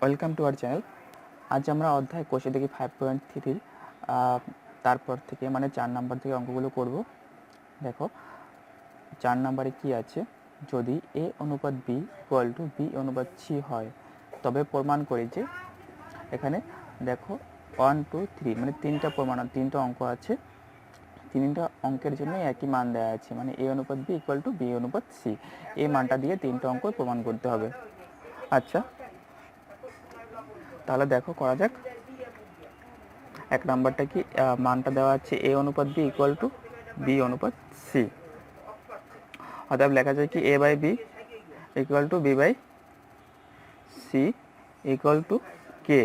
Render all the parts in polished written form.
Welcome to our channel. আজ আমরা অধ্যায় কোষে দেখি 5.3 তারপর থেকে মানে 4 নাম্বার থেকে অঙ্কগুলো করব। দেখো 4 নাম্বারে কি আছে, যদি এ অনুপাত বি ইকুয়াল টু বি অনুপাত সি হয় তবে প্রমাণ করি যে, এখানে দেখো 1 2 3 মানে তিনটা অঙ্ক আছে। তিনটা অঙ্কের জন্য একই মান দেওয়া আছে, মানে এ অনুপাত বি ইকুয়াল টু বি অনুপাত সি। এই মানটা দিয়ে তিনটা অঙ্ক প্রমাণ করতে হবে। আচ্ছা, তাহলে দেখো করা যাক। এক নাম্বারটা কি, মানটা দেওয়া আছে এ অনুপাত বি ইকুয়াল টু বি অনুপাত সি। অতএব লেখা যায় কি A by B equal to B by C equal to K,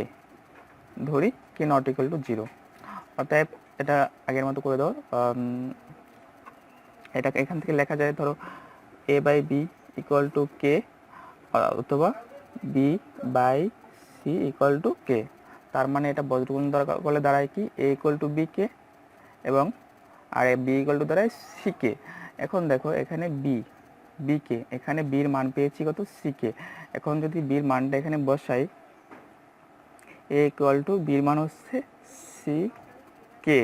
ধরি কে নট ইকুয়াল টু 0। অতএব এটা আগের মতো করে দাও। এটা এখান থেকে লেখা যায়, ধরো A by B equal to K অথবা B by C equal to K. তার মানে এটা বজ্রগুণ করলে দাঁড়ায় কি A equal to B K এবং আর বি ইকুয়াল টু দাঁড়ায় সি কে। এখন দেখো এখানে বি কে, এখানে বির মান পেয়েছি কত, সি কে। এখন যদি বির মানটা এখানে বসাই, এ ইকুয়াল টু বির মান হচ্ছে সি কে,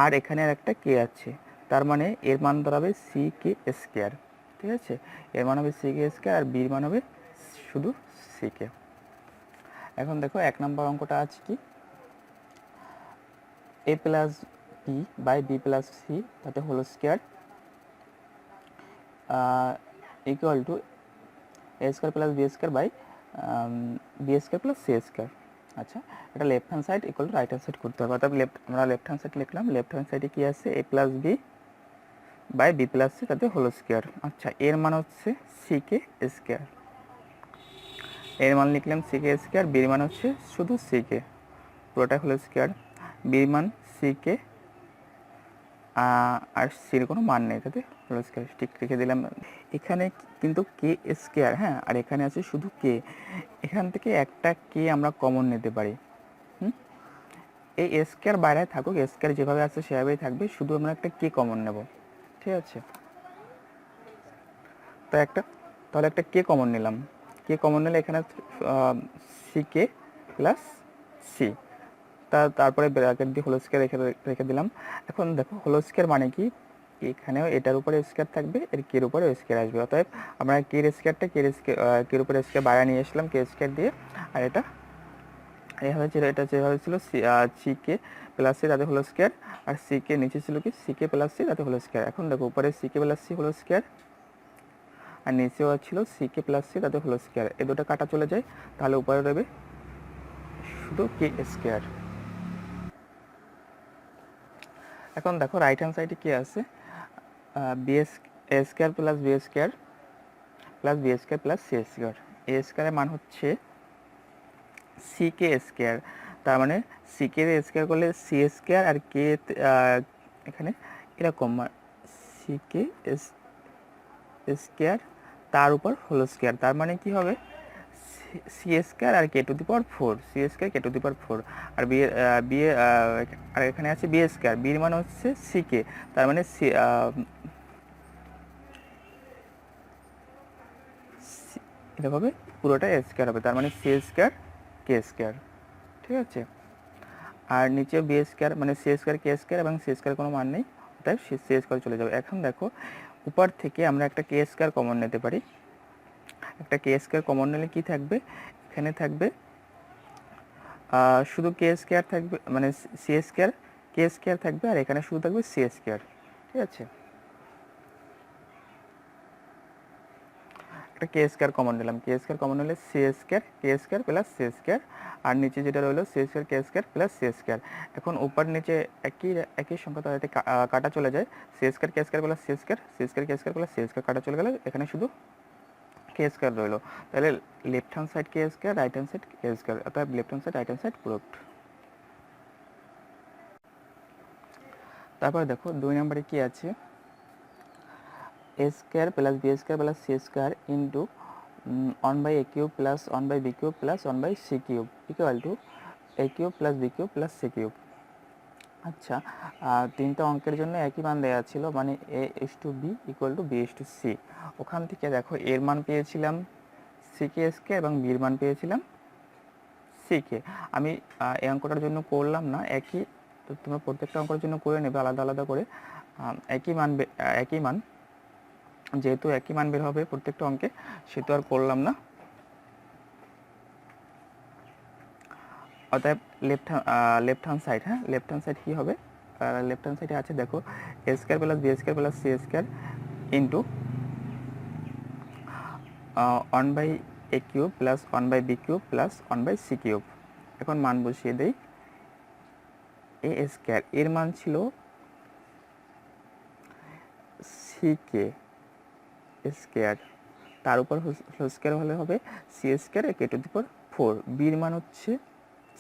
আর এখানে আর একটা কে আছে, তার মানে এর মান দাঁড়াবে সি কে স্কোয়ার। ঠিক আছে, এর মান হবে সি কে স্কোয়ার আর বির মান হবে শুধু সি কে। এখন দেখো এক নম্বর অঙ্কটা আছে কি, A plus B by B plus C তাতে whole square equal to A square plus B square by B square plus C square. আচ্ছা, এটা left hand side equal to right hand side করতে হবে। অর্থাৎ আমরা লেফট হ্যান্ড সাইড লিখলাম, left hand সাইডে কী আছে, A plus B by B plus C তাতে হোল স্কোয়ার। আচ্ছা, এর মান হচ্ছে সি কে স্কোয়ার, এর মান লিখলাম সি কে স্কোয়ার, বির মান হচ্ছে শুধু সি কে, পুরোটা হোল স্কোয়ার, বির মান সি কে আর সির কোনো মান নেই, তাতে হোল স্কোয়ার ঠিক রেখে দিলাম। এখানে কিন্তু কে স্কোয়ার, হ্যাঁ, আর এখানে আছে শুধু কে। এখান থেকে একটা কে আমরা কমন নিতে পারি। এই স্কোয়ার বাইরে থাকুক, স্কোয়ার যেভাবে আছে সেভাবেই থাকবে, শুধু আমরা একটা কে কমন নেব। ঠিক আছে, তাহলে একটা কে কমন নিলাম। কে কমন নিলে এখানে সি কে প্লাস সি, তারপরে ব্র্যাকেট দিয়ে হোল স্কোয়ার রেখে দিলাম। এখন দেখো হোল স্কোয়ার মানে কি, এখানেও এটার উপরে স্কোয়ার থাকবে, এর কের উপরে স্কোয়ার আসবে। অতএব আমরা কের স্কোয়ারটা কের উপরে স্কোয়ার বাইরে নিয়ে আসলাম কে স্কোয়ার দিয়ে, আর এটা এভাবে ছিল, এটা যেভাবে ছিল সি কে প্লাস সি তাতে হোল স্কোয়ার, আর সি কে নিচে ছিল কি সি কে প্লাস সি তাতে হোল স্কোয়ার। এখন দেখো উপরে C k plus C whole square আর নিচেও ছিল সি কে প্লাস সি তাতে হোল স্কোয়ার। এই দুটো কাটা চলে যায়, তাহলে উপরে রবে শুধু কে স্কোয়ার। এখন দেখো রাইট হ্যান্ড সাইডে কি আছে, B square plus B square plus B square plus C square. A স্কোয়ারের মান হচ্ছে সি কে স্কোয়ার, তার মানে সি কে স্কোয়ার করলে সি স্কোয়ার আর কে এখানে এরকম সি কে স্কোয়ার তার উপর হোল স্কোয়ার, তার মানে কি হবে সি স্কোয়ার আর K to the power 4, C square K to the power 4, আর বি আর এখানে আছে বি স্কোয়ার, বির মান হচ্ছে সি কে, তার মানে সি এটা হবে পুরোটা স্কোয়ার হবে, তার মানে সি স্কোয়ার কে স্কোয়ার। ঠিক আছে, আর নিচে বি স্কোয়ার মানে সি স্কোয়ার কে স্কোয়ার এবং সি স্কোয়ার কোনো মান নেই, তাই সি স্কোয়ার চলে যাবে। এখন দেখো উপর থেকে আমরা একটা কে স্কোয়ার কমন নিতে পারি। একটা কে স্কোয়ার কমন নিলে কি থাকবে, এখানে থাকবে শুধু কে স্কোয়ার থাকবে, মানে সি স্কোয়ার কে স্কোয়ার থাকবে, আর এখানে শুধু থাকবে সি স্কোয়ার। ঠিক আছে, একটা কে স্কোয়ার কমন নিলাম, কে স্কোয়ার কমন নিলে C square K square plus C square, আর নিচে যেটা রইলো C square K square plus C square. এখন উপর নিচে একই সংখ্যা, তাতে কাটা চলে যায়, C square K square plus C square, C square K square plus C square কাটা চলে গেলে এখানে শুধু কে স্কোয়ার রইলো। তাহলে left hand side K square, right hand side K square, অর্থাৎ left hand side right hand side proved. তারপরে দেখো 2 নম্বরে কি আছে, A square plus B square plus C square into 1 by A cube plus 1 by B cube plus 1 by C cube equal to A cube plus B cube plus C cube. আচ্ছা, তিনটা অঙ্কের জন্য একই মান দেওয়া ছিল, মানে A is to B equal to B is to C. ওখান থেকে দেখো এর মান পেয়েছিলাম সি কে স্কোয়ার এবং বির মান পেয়েছিলাম সিকে। আমি এই অঙ্কটার জন্য করলাম না, একই, তো তোমরা প্রত্যেকটা অঙ্কের জন্য করে নেবে আলাদা আলাদা করে। একই মান যেহেতু একই মান বের হবে প্রত্যেকটা অঙ্কে, সেহেতু আর করলাম না। অতএব লেফট হ্যান্ড সাইড, হ্যাঁ লেফট হ্যান্ড সাইড কী হবে, লেফট হ্যান্ড সাইডে আছে দেখো A square plus B square plus C square into 1/a cube plus 1/b cube plus 1/c cube. এখন মান বসিয়ে দেই। এ স্কোয়ার এর মান ছিল সিকে স্কোয়ার, তার উপর হোল স্কোয়ার হলে হবে C square K to the power 4। বির মান হচ্ছে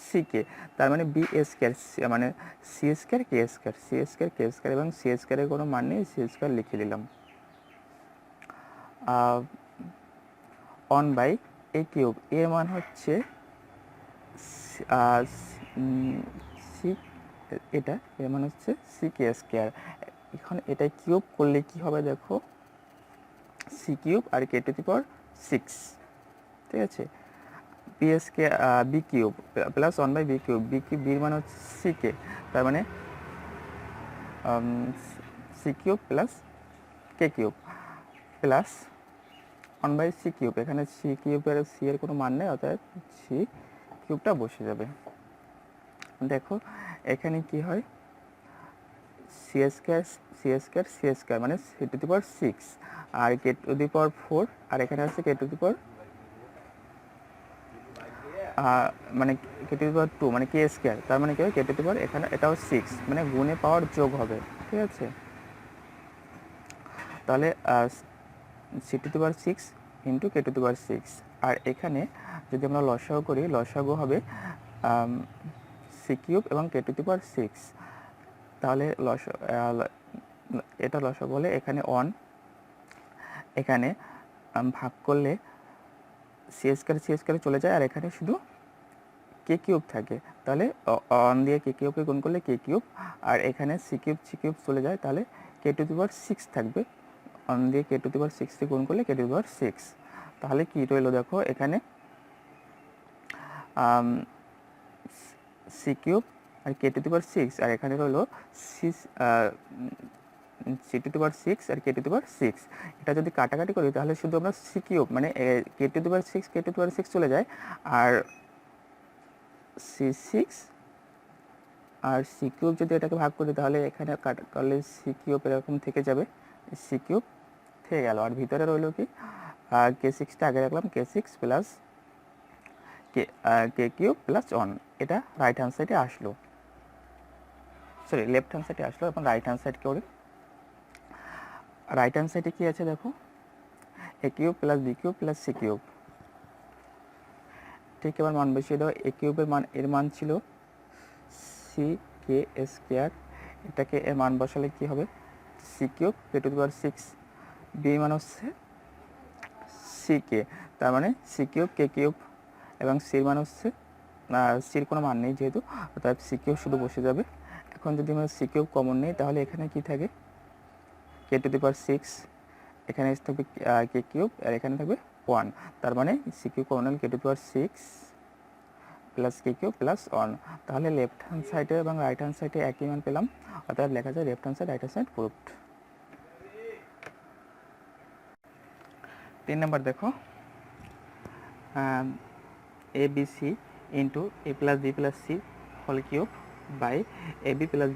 সিকে, তার মানে বি স্কোয়ার মানে C square K square, C square K square, এবং সি স্কোয়ারের কোনো মান নেই, সি স্কোয়ার লিখে দিলাম। 1/a কিউব এর মান হচ্ছে সি, এটা এর মান হচ্ছে সি কে স্কোয়ার। এখন এটা কিউব করলে কি হবে দেখো, সি কিউব আর কে টু দি পাওয়ার 6, ঠিক আছে। B cube plus 1/b cube, বির মান হচ্ছে সি কে, তার মানে C cube plus K cube plus 1/c cube. এখানে সি কিউবের সি এর কোনো মান নেই, অর্থাৎ সি কিউবটা বসে যাবে। দেখো এখানে কি হয়, সি স্কোয়ার মানে সি টু দি পাওয়ার 6 আর কে টু দি পাওয়ার 4, আর এখানে আছে কে টু দি পাওয়ার মানে কে টু দি পাওয়ার 2 মানে কে স্কোয়ার, তার মানে কি হয় কে টু দি পাওয়ার, এখানে এটাও 6 মানে গুণে পাওয়ার যোগ হবে, ঠিক আছে। তাহলে C to the power 6 into K to the power 6, আর এখানে যদি আমরা লসাগু করি, লসাগু হবে সি কিউব এবং কে টু দি পাওয়ার 6, তাহলে এটা লসাগু হলে এখানে 1, এখানে ভাগ করলে সি স্কোয়ার চলে যায়, আর এখানে শুধু কে কিউব থাকে, তাহলে 1 দিয়ে কে কিউবকে গুণ করলে কে কিউব, আর এখানে সি কিউব চলে যায়, তাহলে কে টু দি পাওয়ার 6 থাকবে, 1 দিয়ে কে টু দি পাওয়ার 6 গুণ করলে কে টু দি পাওয়ার 6। তাহলে কি রইলো দেখো এখানে সি কিউব আর কে টু দি পাওয়ার 6, আর এখানে রইলো সি টু দি পাওয়ার 6 আর কে টু দি পাওয়ার 6। এটা যদি কাটাকাটি করি তাহলে শুধু আমরা সি কিউব মানে কে টু দি পাওয়ার 6 চলে যায়, আর C6 আর সি কিউব যদি এটাকে ভাগ করি তাহলে এখানে করলে সি কিউব এরকম থেকে যাবে, সি কিউব থেকে গেল, আর ভিতরে রইলো কি K6টা আগে রাখলাম, K6 plus K cube plus 1। এটা রাইট হ্যান্ড সাইডে আসলো, সরি লেফট হ্যান্ড সাইডে আসলো। এবং রাইট হ্যান্ড সাইড করি, রাইট হ্যান্ড সাইডে কি আছে দেখো, A cube plus B cube plus C cube. ঠিক এবার মান বসিয়ে দাও, এ কিউবের মান এর মান ছিল সি কে স্কোয়ার, এটাকে এর মান বসালে কি হবে সি কিউব কে টু দি পাওয়ার 6, বি মান হচ্ছে সি কে, তার মানে সি কিউব কে কিউব, এবং সির মান হচ্ছে সির কোনো মান নেই যেহেতু, অর্থাৎ সি কিউব শুধু বসে যাবে। এখন যদি আমরা সি কিউব কমন নিই তাহলে এখানে কি থাকে কে টু দি পাওয়ার 6, এখানে থাকবে কে কিউব, আর এখানে থাকবে 1, তার মানে সি কিউব কমন হলে K to the power 6 plus K cube plus 1। তাহলে লেফট হ্যান্ড সাইডে এবং রাইট হ্যান্ড সাইডে একই মান পেলাম, অর্থাৎ লেখা যায় left hand side right hand side proved. 3 number দেখো, A B C into A plus B plus C whole cube by A B plus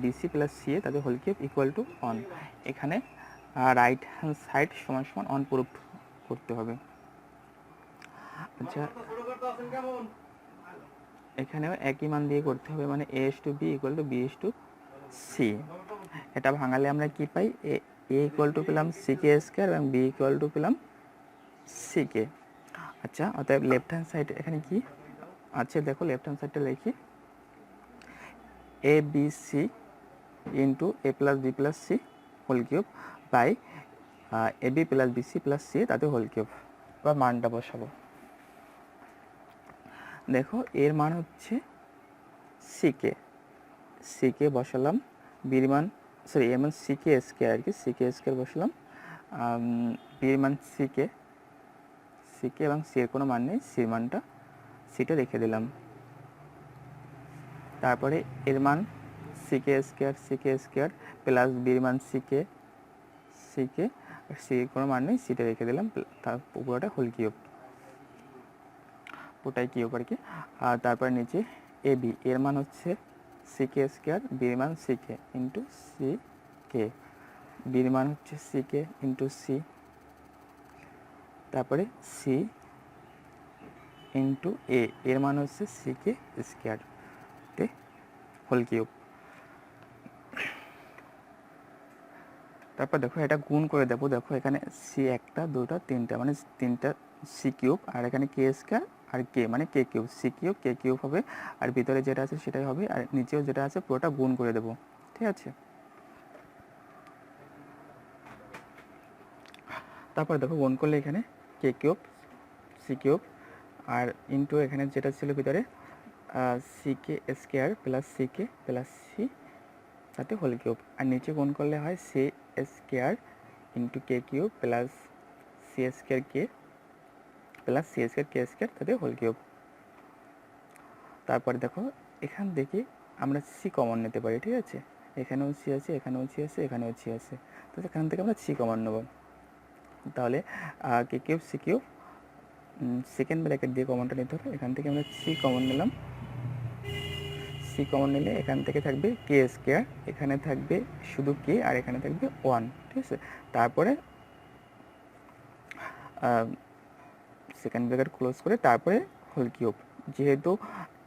B C plus C A তাদের হোল কিউব ইকুয়াল টু 1। এখানে right hand side সমান সমান 1 proved করতে হবে। আচ্ছা এখানেও একই মান দিয়ে করতে হবে, মানে A as to B equal to B as to C. এটা ভাঙালে আমরা কি পাই, এ ইকুয়াল টু পেলাম সি কে স্কোয়ার এবং বি ইকুয়াল টু পেলাম সি কে। আচ্ছা অতএব লেফট হ্যান্ড সাইড এখানে কি আছে দেখো, লেফট হ্যান্ড সাইডটা লিখি, A B C into A plus B plus C whole cube by A B plus B C plus C তাদের হোল কিউব। এবার মানটা বসাবো, দেখো এর মান হচ্ছে সি কে বসালাম, বির মান সরি এর মান সি কে স্কোয়ার আর কি, সি কে স্কোয়ার বসালাম, বির মান সি কে এবং সি এর কোনো মান নেই, সির মানটা সিটা রেখে দিলাম। তারপরে এর মান সিকে স্কোয়ার প্লাস বির মান সিকে সি কোনো মান নেই, সিটা রেখে দিলাম, তার পুরোটা হোল কিউব, পুরোটাই কিউব আর কি। আর তারপরে নিচে এ বি, এর মান হচ্ছে সিকে স্কোয়ার, বির মান সিকে ইন্টু সি কে, বির মান হচ্ছে সিকে ইন্টু সি, তারপরে সি ইন্টু এ, এর মান হচ্ছে সিকে স্কোয়ার তে হোল কিউব। তারপর দেখো এটা গুণ করে দেবো, দেখো এখানে সি একটা দুটা তিনটা মানে তিনটা সি কিউব, আর এখানে কে স্কোয়ার আর কে মানে K cube, C cube K cube হবে, আর ভিতরে যেটা আছে সেটাই হবে, আর নিচেও যেটা আছে পুরোটা গুণ করে দেবো, ঠিক আছে। তারপর দেখো গুণ করলে এখানে কে কিউব সি কিউব আর ইন্টু এখানে যেটা ছিল ভিতরে সিকে স্কোয়ার প্লাস সিকে প্লাস সি সাথে হোল কিউব, আর নিচে গুণ করলে হয় সি স্কোয়ার ইন্টু কে cube plus C square k plus C square K square তাতে হোল কিউব। তারপরে দেখো এখান থেকে আমরা সি কমন নিতে পারি, ঠিক আছে, এখানেও সি আছে এখানেও সি আছে এখানেও সি আছে, তো এখান থেকে আমরা সি কমন নেব। তাহলে K cube C cube second bracket দিয়ে কমনটা নিতে হবে, এখান থেকে আমরা সি কমন নিলাম, সি কমন নিলে এখান থেকে থাকবে কে স্কোয়ার, এখানে থাকবে শুধু কে আর এখানে থাকবে 1, ঠিক আছে। তারপরে সেকেন্ড ব্র্যাকেট ক্লোজ করে তারপরে হোল কিউব, যেহেতু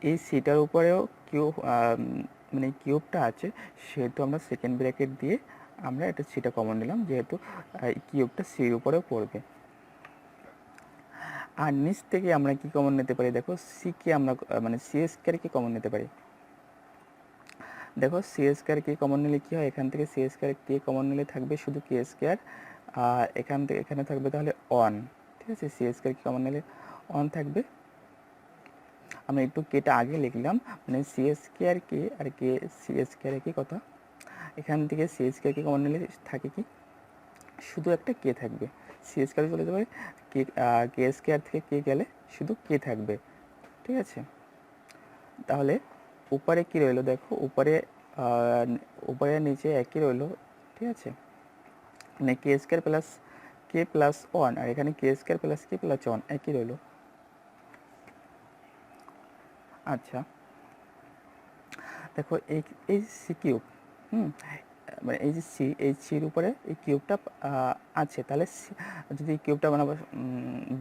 এই সিটার উপরেও কিউব মানে কিউবটা আছে সেহেতু আমরা সেকেন্ড ব্র্যাকেট দিয়ে আমরা এটা সিটা কমন নিলাম, যেহেতু কিউবটা সির উপরেও পড়বে। আর নিচ থেকে আমরা কি কমন নিতে পারি, দেখো সিকে আমরা মানে সি স্কোয়ারকে কমন নিতে পারি। দেখো সি স্কোয়ার কে কমন নিলে কী হয়, এখান থেকে সি স্কোয়ার কে কমন নিলে থাকবে শুধু কে স্কোয়ার, আর এখান থেকে এখানে থাকবে তাহলে 1, ঠিক আছে, সি স্কোয়ার কে কমন নিলে 1 থাকবে। আমরা একটু কেটা আগে লিখলাম, মানে সি স্কোয়ার কে আর কে সি স্কোয়ার একই কথা, এখান থেকে সি স্কোয়ার কে কমন নিলে থাকে কি শুধু একটা কে থাকবে, সি স্কোয়ার চলে যাবে, কে স্কোয়ার থেকে কে গেলে শুধু কে থাকবে, ঠিক আছে। তাহলে উপরে কি রইলো, দেখো উপরে নিচে একই রইলো, ঠিক আছে, মানে কে স্কোয়ার প্লাস 1 আর এখানে K square plus K plus 1 একই রইলো। আচ্ছা দেখো এই সি কিউব মানে এই যে সি, এই সির উপরে এই কিউবটা আছে, তাহলে যদি কিউবটা মানে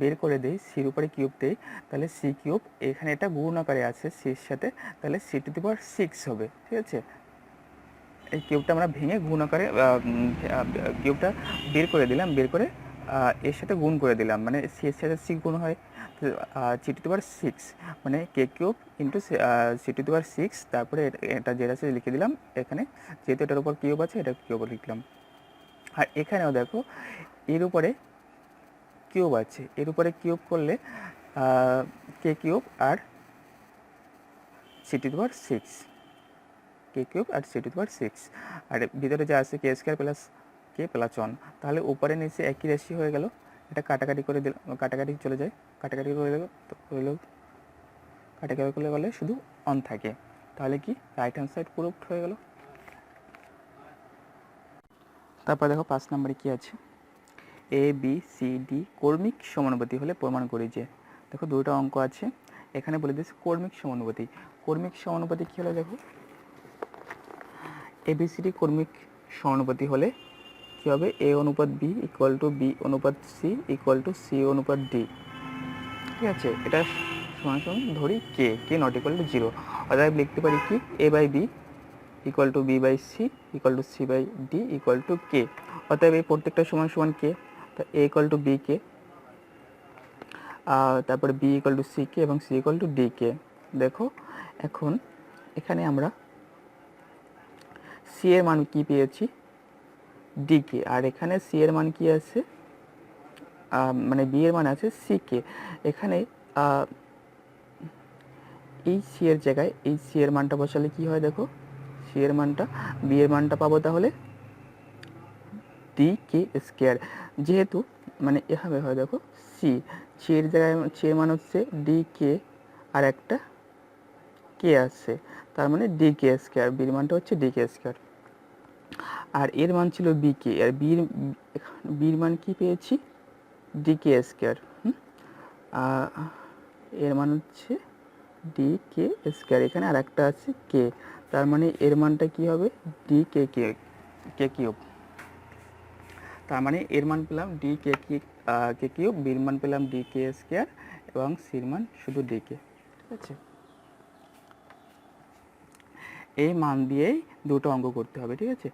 বের করে দিই, সির উপরে কিউব দিই, তাহলে সি কিউব এখানে এটা গুণ আকারে আছে সির সাথে, তাহলে সি টু দি পাওয়ার 6 হবে, ঠিক আছে। এই কিউবটা আমরা ভেঙে গুণ আকারে কিউবটা বের করে দিলাম, বের করে এর সাথে গুণ করে দিলাম, মানে সি এর সাথে সি গুণ হয় সি টু দি পাওয়ার 6 মানে K cube into C to the power 6, তারপরে এটা যেটা আছে লিখে দিলাম এখানে, যেহেতু এটার উপর কিউব আছে এটা কিউব লিখলাম। আর এখানেও দেখো এর উপরে কিউব আছে, এর উপরে কিউব করলে কে কিউব আর C to the power 6, K cube আর সি টু দি পাওয়ার 6, আর ভিতরে যা আছে K square plus K plus 1, তাহলে উপরে নিচে একই রাশি হয়ে গেল, এটা কাটাকাটি করে দিলাম, কাটাকাটি চলে যায়, কাটাকাটি করে হইলেও কাটাকাটি করলে গেলে শুধু 1 থাকে, তাহলে কি রাইট হ্যান্ড সাইড প্রুফড হয়ে গেল। তারপর দেখো 5 নম্বরে কি আছে, এ বি সি ডি কর্মিক সমানুপাতি হলে প্রমাণ করি যে, দেখো দুটো অঙ্ক আছে, এখানে বলে দিয়েছে কর্মিক সমানুপাতি। কর্মিক সমানুপাতি কী হলো, দেখো এবিসিডি কর্মিক সমানুপাতি হলে কী হবে, এ অনুপাত বি ইকুয়াল টু বি অনুপাত সি ইকুয়াল টু সি অনুপাত ডি, ঠিক আছে। এটা সমান সমান ধরি কে নট ইকুয়াল টু 0, অর্থাৎ লিখতে পারি কি A by B equal to B by C equal to C by D equal to K, অর্থাৎ এই প্রত্যেকটা সমান সমান কে, তো A equal to B K, তারপরে B equal to C K এবং C equal to D K. দেখো এখন এখানে আমরা সি এর মান কি পেয়েছি ডি কে, আর এখানে সি এর মান কি আছে মানে বি এর মান আছে সি কে, এখানে এই সি এর জায়গায় এই সি এর মানটা বসালে কি হয়, দেখো সি এর মানটা বি এর মানটা পাবো তাহলে ডি কে স্কোয়ার, যেহেতু মানে এভাবে হয়, দেখো সি এর জায়গায় সি এর মান হচ্ছে ডি কে আর একটা কে আসছে, তার মানে ডি কে স্কোয়ার, বির মানটা হচ্ছে ডি কে স্কোয়ার। আর এর মান ছিল বি কে, আর বির মান কি পেয়েছি, ডি কে স্কোয়ার। এর মান হচ্ছে ডি কে স্কোয়ার, এখানে আর একটা আছে কে, তার মানে এর মানটা কি হবে, ডি কে কে কিউব। তার মানে এর মান পেলাম ডি কে কিউব, বির মান পেলাম ডি কে স্কোয়ার এবং সির মান শুধু ডি কে। ঠিক আছে, এই মান দিয়েই দুটো অঙ্ক করতে হবে। ঠিক আছে,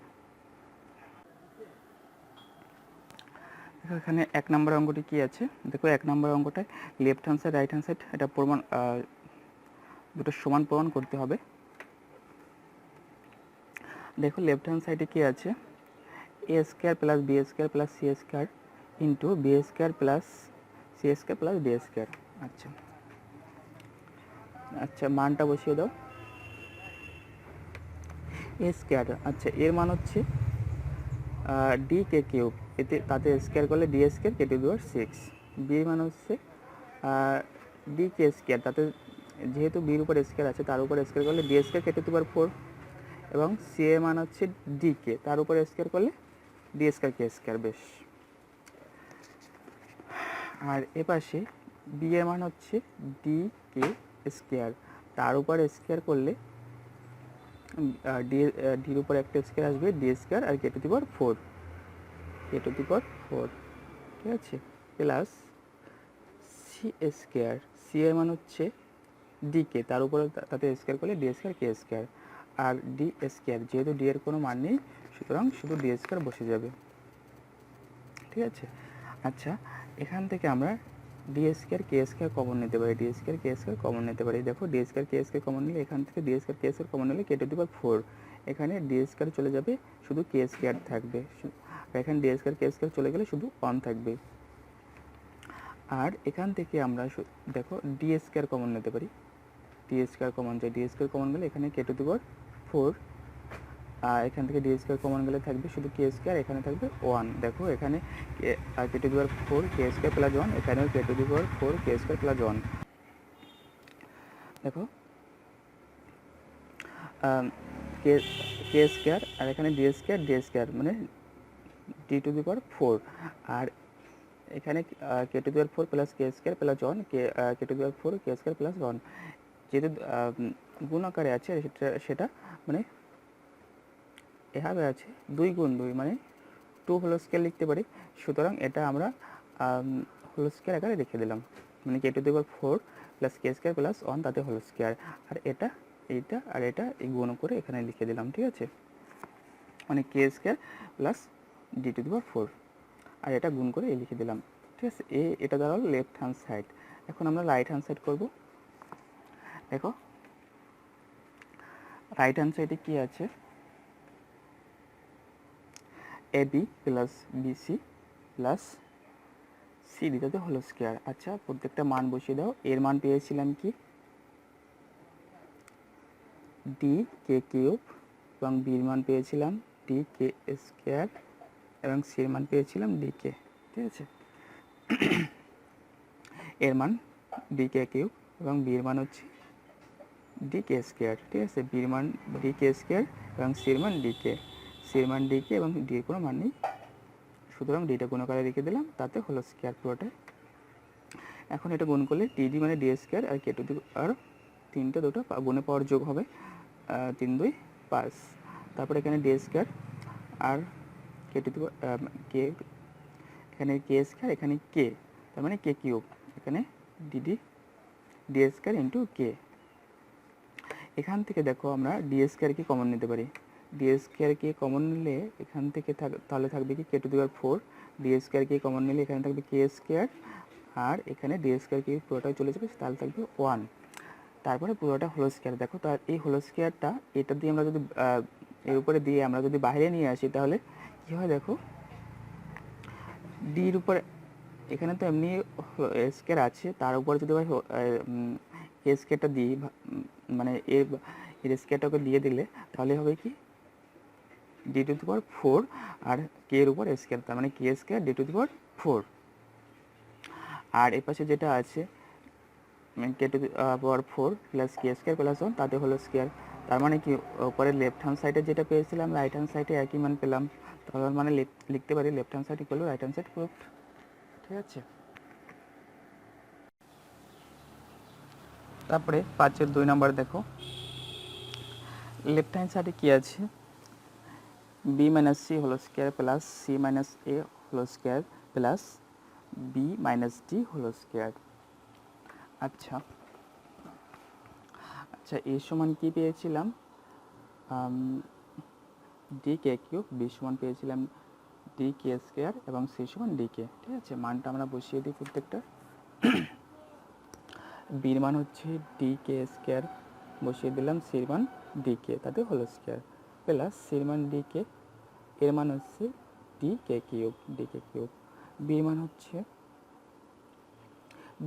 এখানে 1 নম্বর অঙ্কটি কি আছে দেখো। 1 নম্বর অঙ্কটায় left hand side right hand side এটা প্রমাণ, দুটো সমান প্রমাণ করতে হবে। দেখো লেফট হ্যান্ড সাইডে কি আছে, A square plus B square plus C square into B square plus C square plus D square. আচ্ছা আচ্ছা, মানটা বসিয়ে দাও। এ স্কোয়ার, আচ্ছা এর মান হচ্ছে ডি কে কিউব, এতে তাতে স্কোয়ার করলে D square K to the power 6। বির মান হচ্ছে ডি কে স্কোয়ার, তাতে যেহেতু বির উপর স্কোয়ার আছে তার উপর স্কোয়ার করলে D square K to the power 4, এবং সি এর মান হচ্ছে ডি কে, তার উপর স্কোয়ার করলে ডি স্কোয়ার কে স্কোয়ার। বেশ, আর এপাশে বি এর মান হচ্ছে ডি কে স্কোয়ার, তার উপর স্কোয়ার করলে ডির উপর একটা স্কোয়ার আসবে ডি স্কোয়ার আর K to the power 4, K to the power 4। ঠিক আছে, প্লাস সি স্কোয়ার, সি এর মান হচ্ছে ডি কে, তার উপরে তাতে স্কোয়ার করলে ডি স্কোয়ার কে স্কোয়ার, আর ডি স্কোয়ার যেহেতু ডি এর কোনো মান নেই সুতরাং শুধু ডি স্কোয়ার বসে যাবে। ঠিক আছে, আচ্ছা এখান থেকে আমরা D square K square common নিতে পারি, D square K square common নিতে পারি। দেখো D square K square common নিলে এখান থেকে D square K square common নিলে কে টু দি পাওয়ার 4, এখানে ডি স্কোয়ার চলে যাবে শুধু কে স্কোয়ার থাকবে, আর এখানে ডি স্কোয়ার কে স্কোয়ার চলে গেলে শুধু 1 থাকবে। আর এখান থেকে আমরা দেখো ডি স্কোয়ার কমন নিতে পারি, ডি স্কোয়ার কমন যায়, ডি স্কোয়ার কমন গেলে এখানে কে টু দি পাওয়ার 4, আর এখান থেকে ডি স্কোয়ার কমন গেলে থাকবে শুধু কে স্কোয়ার, এখানে থাকবে 1। দেখো এখানে K to the power 4 K square plus 1, এখানেও K to the power 4 K square plus 1। দেখো কে স্কোয়ার আর এখানে ডি স্কোয়ার মানে ডি টু দি পাওয়ার 4, আর এখানে K to the power 4 plus K square plus 1, K to the power 4 K square plus 1, যেহেতু গুণ আকারে আছে সেটা মানে এভাবে আছে 2 গুণ 2 মানে 2 হোল স্কোয়ার লিখতে পারি, সুতরাং এটা আমরা হোল স্কোয়ার আকারে লিখে দিলাম, মানে K to the power 4 plus K square plus 1 তাতে হোল স্কোয়ার, আর এইটা আর এটা এই গুণ করে এখানে লিখে দিলাম। ঠিক আছে, মানে K square plus D to the power 4, আর এটা গুণ করে এই লিখে দিলাম। ঠিক আছে, এটা দাঁড়ালো লেফট হ্যান্ড সাইড। এখন আমরা রাইট হ্যান্ড সাইড করব। দেখো রাইট হ্যান্ড সাইডে কি আছে, A B plus B C plus C দিতে হোল স্কোয়ার। আচ্ছা প্রত্যেকটা মান বসিয়ে দাও। এর মান পেয়েছিলাম কি ডি কে কিউব, এবং বির মান পেয়েছিলাম ডি কে স্কোয়ার, এবং সির মান পেয়েছিলাম ডি কে। ঠিক আছে, এর মান ডি কে কিউব এবং বির মান হচ্ছে ডি কে স্কোয়ার। ঠিক আছে, বির মান ডি কে স্কোয়ার এবং সির মান ডি কে, সির মান ডি কে এবং ডির কোনো মান নেই, সুতরাং ডিটা গুণ আকারে লিখে দিলাম, তাতে হলো স্কোয়ার পুরোটাই। এখন এটা গুণ করলে ডিডি মানে ডি স্কোয়ার আর কে টু দি আর তিনটে দুটো গুণে পাওয়ার যোগ হবে, 3 2 5, তারপর এখানে ডি স্কোয়ার আর কে টু দি কে, এখানে কে স্কোয়ার এখানে কে, তার মানে কে কিউব, এখানে D D D square into K. এখান থেকে দেখো আমরা ডি স্কোয়ারকে কমন নিতে পারি, ডি স্কোয়ারকে কমন নিলে এখান থেকে তাহলে থাকবে কি K to the power 4, D স্কোয়ারকে কমন নিলে এখানে থাকবে কে স্কোয়ার, আর এখানে ডি স্কোয়ারকে পুরোটাই চলে যাবে, তাহলে থাকবে 1, তারপরে পুরোটা হোল স্কোয়ার। দেখো তার এই হোল স্কোয়ারটা এটা দিয়ে আমরা যদি এর উপরে দিয়ে আমরা যদি বাইরে নিয়ে আসি তাহলে কী হয়, দেখো ডির উপরে এখানে তো এমনি স্কোয়ার আছে, তার উপরে যদি এ স্কোয়ারটা দিই, মানে এর স্কোয়ারটাকে দিয়ে দিলে তাহলে হবে কি ডি টু দি পাওয়ার 4 আর কে এর উপর স্কোয়ার, তার মানে K square D to the power 4। আর এর পাশে যেটা আছে K to the power 4 plus K square plus 1 তাতে হোল স্কোয়ার। তার মানে কি উপরে লেফট হ্যান্ড সাইডে যেটা পেয়েছিলাম রাইট হ্যান্ড সাইডে একই মান পেলাম, তাহলে মানে লিখতে পারি left hand side equal right hand side proofed. ঠিক আছে, তারপরে 5-এর 2 নম্বর দেখো, লেফট হ্যান্ড সাইডে কি আছে, B minus C whole square plus C minus A whole square plus B minus D whole square. আচ্ছা আচ্ছা, এ সমান কি পেয়েছিলাম, ডি কে কিউব, বি সমান পেয়েছিলাম ডি কে স্কোয়ার এবং সি সমান ডি কে। ঠিক আছে, মানটা আমরা বসিয়ে দিই প্রত্যেকটা। বির মান হচ্ছে ডি কে স্কোয়ার বসিয়ে দিলাম, সির মান ডি কে তাতে হোল স্কোয়ার প্লাস সির মান ডি কে, এর মান হচ্ছে D K cube, D K cube, বির মান হচ্ছে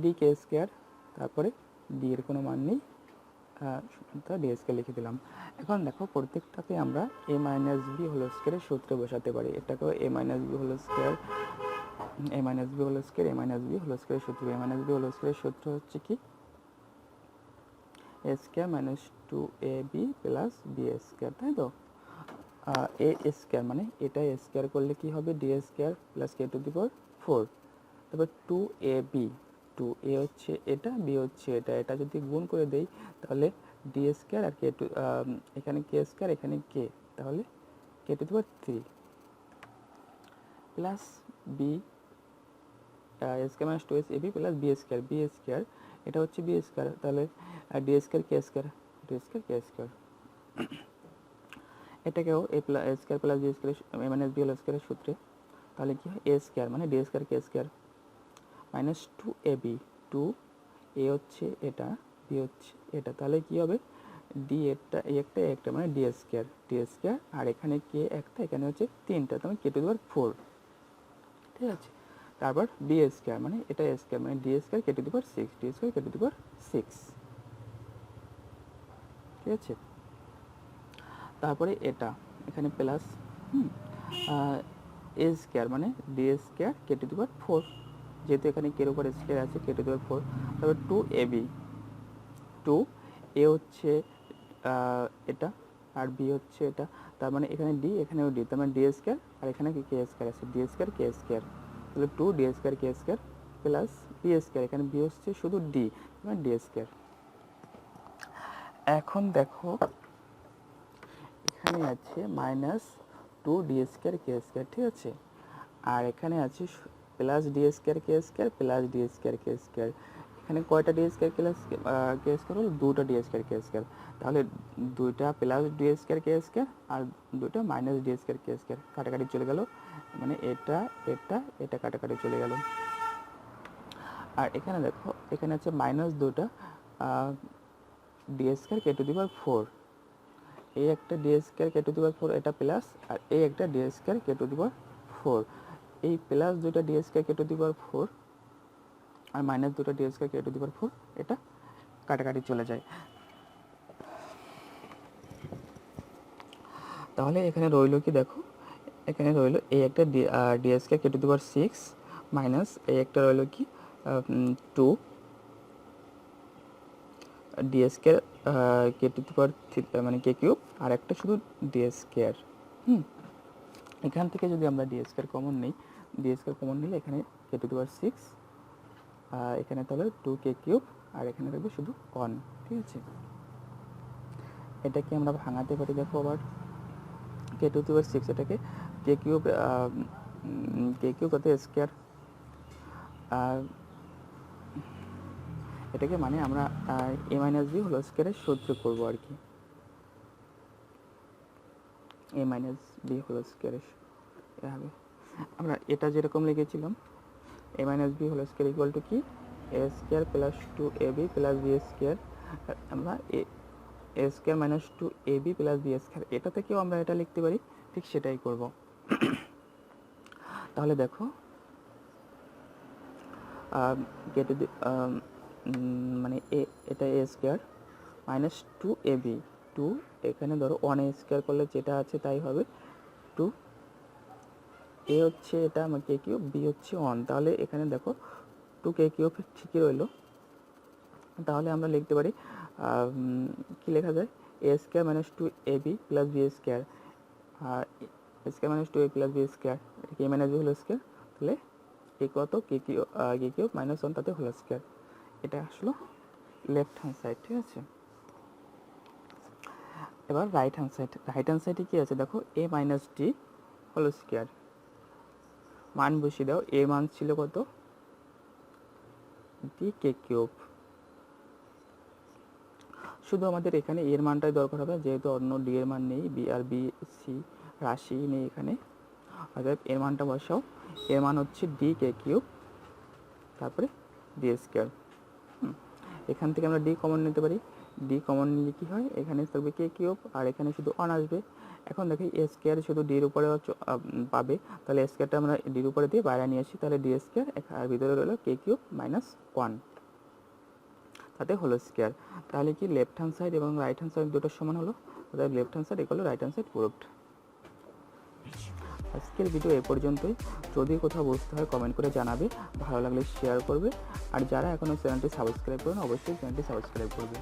ডি কে স্কোয়ার, তারপরে ডি এর কোনো মান নেই, তা ডি স্কোয়ার লিখে দিলাম। এখন দেখো প্রত্যেকটাকে আমরা এ মাইনাস বি হোল স্কোয়ারের সূত্রে বসাতে পারি। এটাকেও এ minus B whole square, A minus B whole square, A minus B whole স্কোয়ারের সূত্র, এ মাইনাস বি হোল স্কোয়ারের সূত্র হচ্ছে কি, A square minus 2ab plus B square, তাই তো। এ স্কোয়ার মানে এটা স্কোয়ার করলে কি হবে, D square plus K to the power 4, তারপর 2ab, 2a হচ্ছে এটা, বি হচ্ছে এটা, এটা যদি গুণ করে দেই তাহলে ডি স্কোয়ার আর কে টু, এখানে কে স্কোয়ার এখানে কে, তাহলে K to the power 3 plus B square minus 2ab plus B square, B square এটা হচ্ছে বি স্কোয়ার, তাহলে D square K square, D square K square, এটাকেও A plus A square plus B square A minus B whole স্কোয়ারের সূত্রে, তাহলে কি হয় A square মানে D square K square minus 2ab, 2 এ হচ্ছে এটা, বি হচ্ছে এটা, তাহলে কি হবে ডি একটা এ একটা এ একটা মানে ডি স্কোয়ার, ডি স্কোয়ার আর এখানে কে একটা, এখানে হচ্ছে 3টা, তাহলে কে টু দি পাওয়ার 4। ঠিক আছে, তারপর বি স্কোয়ার মানে এটা স্কোয়ার মানে D square K to the power 6, D square K to the power 6। ঠিক আছে, তারপরে এটা এখানে প্লাস এ স্কোয়ার মানে D square K to the power 4, যেহেতু এখানে কের উপর স্কোয়ার আছে কে টু দি পাওয়ার 4, তারপর 2ab, 2 এ হচ্ছে এটা আর বি হচ্ছে এটা, তার মানে এখানে ডি এখানেও ডি, তার মানে ডি স্কোয়ার আর এখানে কি কে স্কোয়ার আছে, ডি স্কোয়ার কে স্কোয়ার, তাহলে 2 D square K square plus B square, এখানে বি হচ্ছে শুধু ডি মানে ডি স্কোয়ার। এখন দেখো এখানে আছে minus 2 D square K square, ঠিক আছে, আর এখানে আছে plus D square K square plus D square K square, এখানে কয়টা ডি স্কোয়ার কে স্কোয়ার হলো, 2টা ডি স্কোয়ার কে স্কোয়ার, তাহলে 2টা plus D square K square আর 2টা minus D square K square, কাটাকাটি চলে গেল, মানে এটা এটা এটা কাটাকাটি চলে গেল। আর এখানে দেখো এখানে আছে মাইনাস 2টা D square K to the power 4, এই একটা D square K to the power 4 এটা প্লাস, আর এই একটা D square K to the power 4, এই প্লাস 2টা D square K to the power 4 আর মাইনাস 2টা D square K to the power 4 এটা কাটাকাটি চলে যায়। তাহলে এখানে রইল কি দেখো, এখানে রইল এই একটা D square K to the power 6 মাইনাস এই একটা রইল কি 2 D square K to the power মানে কে কিউব আর একটা শুধু ডি স্কোয়ার। এখান থেকে যদি আমরা ডি স্কোয়ার কমন নিই, ডি স্কোয়ার কমন নিলে এখানে কে টু দি পাওয়ার 6, এখানে তাহলে 2 কে কিউব আর এখানে থাকবে শুধু 1। ঠিক আছে, এটাকে আমরা ভাঙাতে পারি, দেখো আবার কে টু দি পাওয়ার 6 এটাকে কে কিউব কত স্কোয়ার, এটাকে মানে আমরা এ মাইনাস বি হোল স্কোয়ারের সূত্র করবো আর কি, এ মাইনাস বি হোল স্কোয়ারের হবে, আমরা এটা যেরকম লিখেছিলাম A minus B whole square equal to কি A square plus 2ab plus B square, আমরা A square minus 2ab plus B square এটা থেকেও আমরা এটা লিখতে পারি, ঠিক সেটাই করব। তাহলে দেখো কেটে মানে এটা এ স্কোয়ার মাইনাস 2ab, 2 এখানে ধরো 1 স্কোয়ার করলে যেটা আছে তাই হবে, 2 এ হচ্ছে এটা আমার কে কিউব, বি হচ্ছে 1, তাহলে এখানে দেখো 2 কে কিউব ঠিকই রইলো তাহলে আমরা লিখতে পারি কী লেখা যায়, এ স্কোয়ার মাইনাস টু এ বি প্লাস বি স্কোয়ার, আর স্কোয়ার মাইনাস টু এ প্লাস বি স্কোয়ার, এটা কে মাইনাস বি হোল স্কোয়ার, তাহলে এ কত কে কিউব মাইনাস ওয়ান তাতে হোল স্কোয়ার। এটা আসলো লেফট হ্যান্ড সাইড, ঠিক আছে। এবার রাইট হ্যান্ড সাইডে কী আছে দেখো, এ মাইনাস ডি হোল স্কোয়ার, মান বসিয়ে দাও, এ মান ছিল কত ডি কে কিউব। শুধু আমাদের এখানে এর মানটাই দরকার হবে, যেহেতু অন্য ডি এর মান নেই, বি আর বি সি রাশি নেই এখানে, অর্থাৎ এর মানটা বসাও, এর মান হচ্ছে ডি কে কিউব তারপরে ডি স্কোয়ার। এখান থেকে আমরা ডি কমন নিতে পারি, ডি কমন নিলে কী হয়, এখানে থাকবে কে কিউব আর এখানে শুধু ওয়ান আসবে। এখন দেখি এ স্কোয়ার শুধু ডির উপরে পাবে, তাহলে স্কোয়ারটা আমরা ডির উপরে দিয়ে বাইরে নিয়ে আসি, তাহলে ডি স্কোয়ার আর ভিতরে রইল কে কিউব মাইনাস ওয়ান তাতে হোল স্কোয়ার। তাহলে কি লেফট হ্যান্ড সাইড এবং রাইট হ্যান্ড সাইড দুটোর সমান হলো, অর্থাৎ left hand side equal right hand side proved. আজকের ভিডিও এ পর্যন্তই। যদি কোথাও বুঝতে হয় কমেন্ট করে জানাবে, ভালো লাগলে শেয়ার করবে, আর যারা এখনও চ্যানেলটি সাবস্ক্রাইব করেন অবশ্যই চ্যানেলটি সাবস্ক্রাইব করবে।